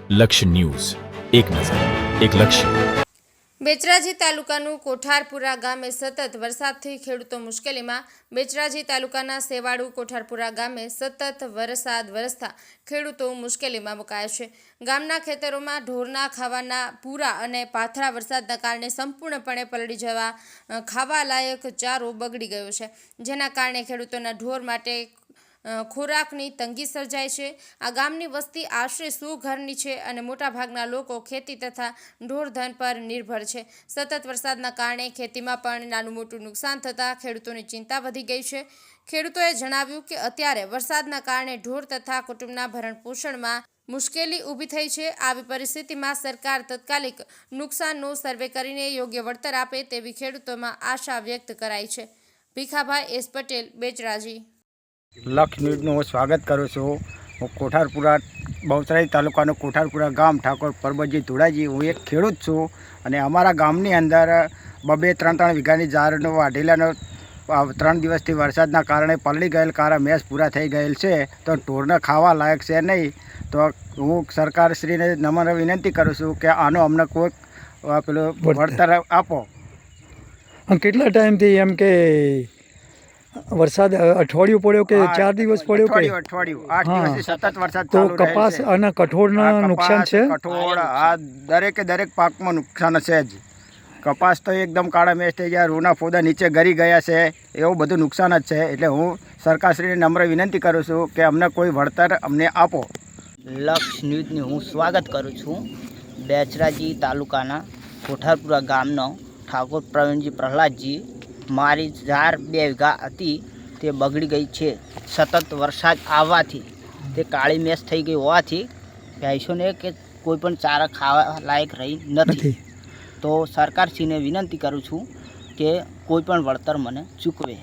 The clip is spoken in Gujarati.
લક્ષ્ય ન્યૂઝ, એક નજર, એક લક્ષ્ય. બેચરાજી તાલુકાનું કોઠારપુરા ગામે સતત વરસાદથી ખેડૂતો મુશ્કેલીમાં. બેચરાજી તાલુકાના સેવાડુ કોઠારપુરા ગામે સતત વરસાદ વરસતા ખેડૂતો મુશ્કેલીમાં મુકાયા છે. ગામના ખેતરોમાં ઢોરના ખાવાના પૂરા અને પાથરા વરસાદના કારણે સંપૂર્ણપણે પલળી જવા ખાવાલાયક ચારો બગડી ગયો છે, જેના કારણે ખેડૂતોના ઢોર માટે ખોરાકની તંગી સર્જાય છે. આ ગામની વસ્તી આશરે 100 ઘરની છે અને મોટાભાગના લોકો ખેતી તથા ઢોરધન પર નિર્ભર છે. સતત વરસાદના કારણે ખેતીમાં પણ નાનું મોટું નુકસાન થતાં ખેડૂતોની ચિંતા વધી ગઈ છે. ખેડૂતોએ જણાવ્યું કે અત્યારે વરસાદના કારણે ઢોર તથા કુટુંબના ભરણ પોષણમાં મુશ્કેલી ઊભી થઈ છે. આવી પરિસ્થિતિમાં સરકાર તાત્કાલિક નુકસાનનો સર્વે કરીને યોગ્ય વળતર આપે તેવી ખેડૂતોમાં આશા વ્યક્ત કરાઈ છે. ભીખાભાઈ એસ પટેલ, બેચરાજી. લક્ષ ન્યૂઝનું હું સ્વાગત કરું છું. હું કોઠારપુરા બહુચરાજી તાલુકાનું કોઠારપુરા ગામ ઠાકોર પરબતજી ધુડાજી. હું એક ખેડૂત છું અને અમારા ગામની અંદર 2-3 વીઘાની ઝાડનો વાઢેલાનો 3 દિવસથી વરસાદના કારણે પલળી ગયેલ કારા મેસ પૂરા થઈ ગયેલ છે, તો ઢોરને ખાવા લાયક છે નહીં. તો હું સરકારશ્રીને નમ્ર વિનંતી કરું છું કે આનો અમને કોઈ પેલું વળતર આપો. કેટલા ટાઈમથી એમ કે વરસાદ અઠવાડિયું પડ્યો કે 4 દિવસ પડ્યો કે અઠવાડિયું 8 દિવસથી સતત વરસાદ તો ચાલુ રહે કપાસ છે. અને કઠોળના નુકસાન છે. કઠોળ આ દરેક પાકમાં નુકસાન છે જ. કપાસ તો એકદમ કાળા મેસ થઈ ગયા, રૂના ફોદા નીચે ગરી ગયા છે, એવું બધું નુકસાન જ છે. એટલે હું સરકારશ્રીને નમ્ર વિનંતી કરું છું કે અમને કોઈ વળતર અમને આપો. લક્ષ ન્યૂઝની હું સ્વાગત કરું છું. બેચરાજી તાલુકાના કોઠારપુરા ગામનો ઠાકોર પ્રવીણજી પ્રહલાદજી. મારી ઝાડ 2 વીઘા હતી તે બગડી ગઈ છે. સતત વરસાદ આવવાથી તે કાળી મેસ થઈ ગઈ હોવાથી ભેંસોને કે કોઈ પણ ચારા ખાવા લાયક રહી નથી. તો સરકારશ્રીને વિનંતી કરું છું કે કોઈ પણ વળતર મને ચૂકવે.